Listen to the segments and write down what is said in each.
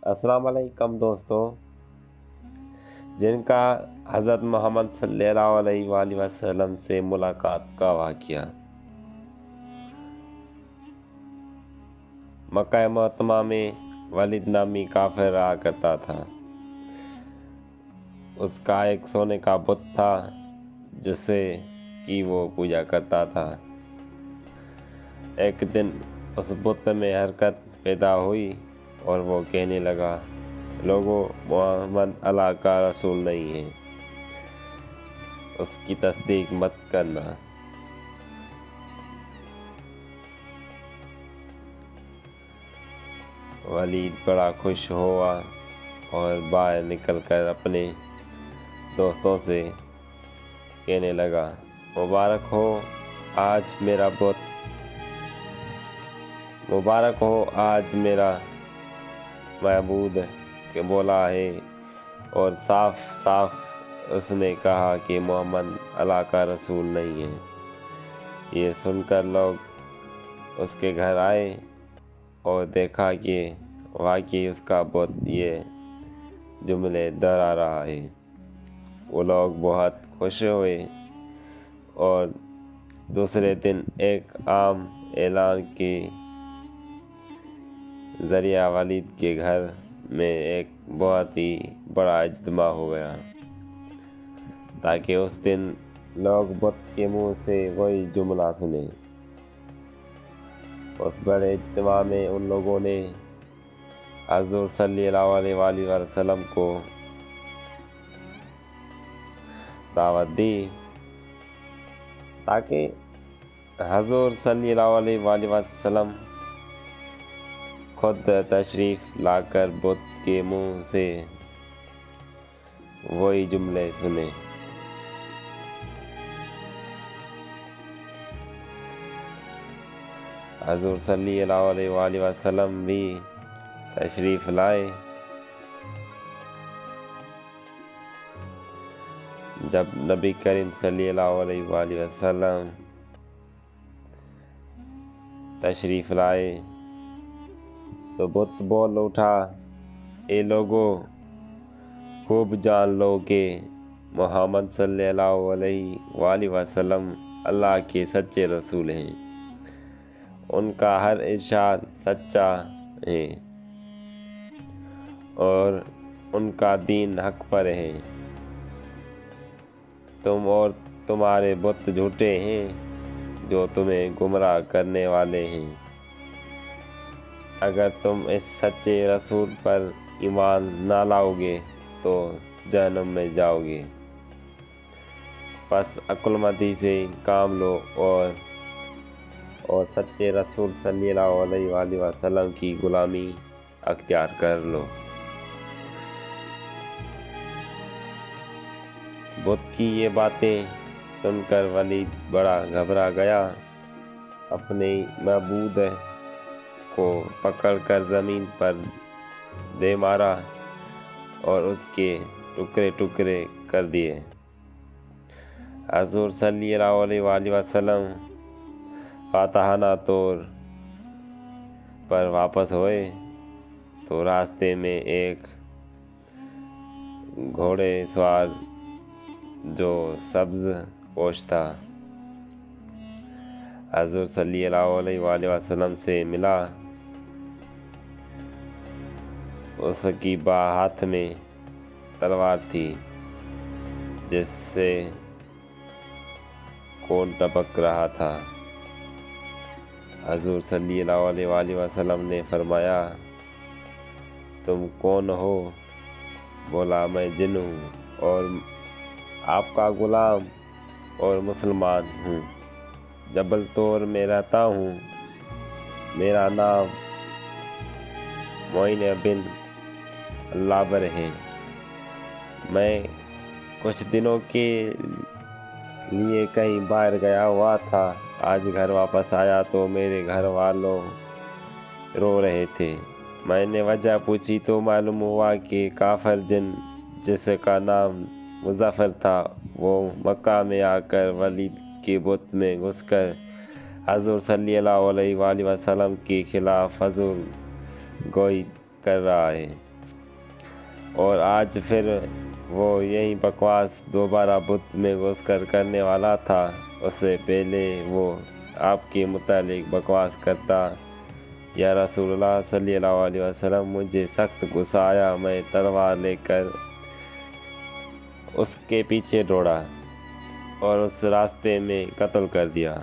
السلام علیکم دوستو، جن کا حضرت محمد صلی اللہ علیہ وآلہ وسلم سے ملاقات کا واقعہ۔ مکہ معظمہ میں ولید نامی کافر رہا کرتا تھا۔ اس کا ایک سونے کا بت تھا جسے کی وہ پوجا کرتا تھا۔ ایک دن اس بت میں حرکت پیدا ہوئی اور وہ کہنے لگا، لوگوں، محمد اللہ کا رسول نہیں ہے، اس کی تصدیق مت کرنا۔ ولید بڑا خوش ہوا اور باہر نکل کر اپنے دوستوں سے کہنے لگا، مبارک ہو آج میرا معبود کہ بولا ہے، اور صاف صاف اس نے کہا کہ محمد اللہ کا رسول نہیں ہے۔ یہ سن کر لوگ اس کے گھر آئے اور دیکھا کہ واقعی اس کا بت یہ جملے دہرا رہا ہے۔ وہ لوگ بہت خوش ہوئے اور دوسرے دن ایک عام اعلان کے ذریعہ ولید کے گھر میں ایک بہت ہی بڑا اجتماع ہو گیا، تاکہ اس دن لوگ بت کے منہ سے وہی جملہ سنیں۔ اس بڑے اجتماع میں ان لوگوں نے حضور صلی اللہ علیہ وآلہ وسلم کو دعوت دی تاکہ حضور صلی اللہ علیہ وآلہ وسلم خود تشریف لا کر بت کے منہ سے وہی جملے سنیں۔ حضور صلی اللہ علیہ وآلہ وسلم بھی تشریف لائے۔ جب نبی کریم صلی اللہ علیہ وآلہ وسلم تشریف لائے تو بت بول اٹھا، اے لوگوں، خوب جان لو کہ محمد صلی اللہ علیہ وآلہ وسلم اللہ کے سچے رسول ہیں، ان کا ہر ارشاد سچا ہے اور ان کا دین حق پر ہے۔ تم اور تمہارے بت جھوٹے ہیں جو تمہیں گمراہ کرنے والے ہیں۔ اگر تم اس سچے رسول پر ایمان نہ لاؤ گے تو جہنم میں جاؤ گے۔ پس عقل مندی سے کام لو اور سچے رسول صلی اللہ علیہ وآلہ وسلم کی غلامی اختیار کر لو۔ بت کی یہ باتیں سن کر ولید بڑا گھبرا گیا، اپنے معبود کو پکڑ کر زمین پر دے مارا اور اس کے ٹکڑے ٹکڑے کر دیے۔ حضور صلی اللہ علیہ وآلہ وسلم فاتحانہ طور پر واپس ہوئے تو راستے میں ایک گھوڑے سوار جو سبز پوش تھا حضور صلی اللہ علیہ وآلہ وسلم سے ملا۔ اس کی بائیں ہاتھ میں تلوار تھی جس سے خون ٹپک رہا تھا۔ حضور صلی اللہ علیہ وآلہ وسلم نے فرمایا، تم کون ہو؟ بولا، میں جن ہوں اور آپ کا غلام اور مسلمان ہوں، جبل طور میں رہتا ہوں، میرا نام معین بن لابر ہے۔ میں کچھ دنوں کے لیے کہیں باہر گیا ہوا تھا، آج گھر واپس آیا تو میرے گھر والوں رو رہے تھے۔ میں نے وجہ پوچھی تو معلوم ہوا کہ کافر جن جس کا نام مظفر تھا، وہ مکہ میں آ کر ولید کے بت میں گھس کر حضور صلی اللہ علیہ وآلہ وسلم کے خلاف حضور گوئی کر رہا ہے۔ اور آج پھر وہ یہی بکواس دوبارہ بت میں گھس کر کرنے والا تھا۔ اس سے پہلے وہ آپ کے متعلق بکواس کرتا، یا رسول اللہ صلی اللہ علیہ وسلم، مجھے سخت غصہ آیا، میں تلوار لے کر اس کے پیچھے دوڑا اور اس راستے میں قتل کر دیا۔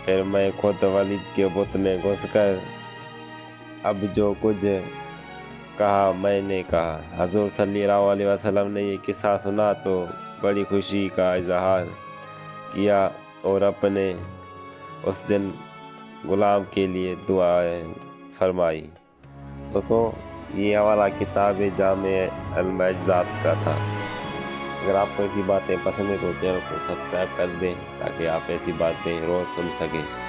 پھر میں خود ولید کے بت میں گھس کر اب جو کچھ کہا میں نے کہا۔ حضور صلی اللہ علیہ وسلم نے یہ قصہ سنا تو بڑی خوشی کا اظہار کیا اور اپنے اس جن غلام کے لیے دعائیں فرمائی۔ دوستوں، یہ حوالہ کتاب جامع المعجزات کا تھا۔ اگر آپ کو ایسی باتیں پسند ہیں تو چینل کو سبسکرائب کر دیں تاکہ آپ ایسی باتیں روز سن سکیں۔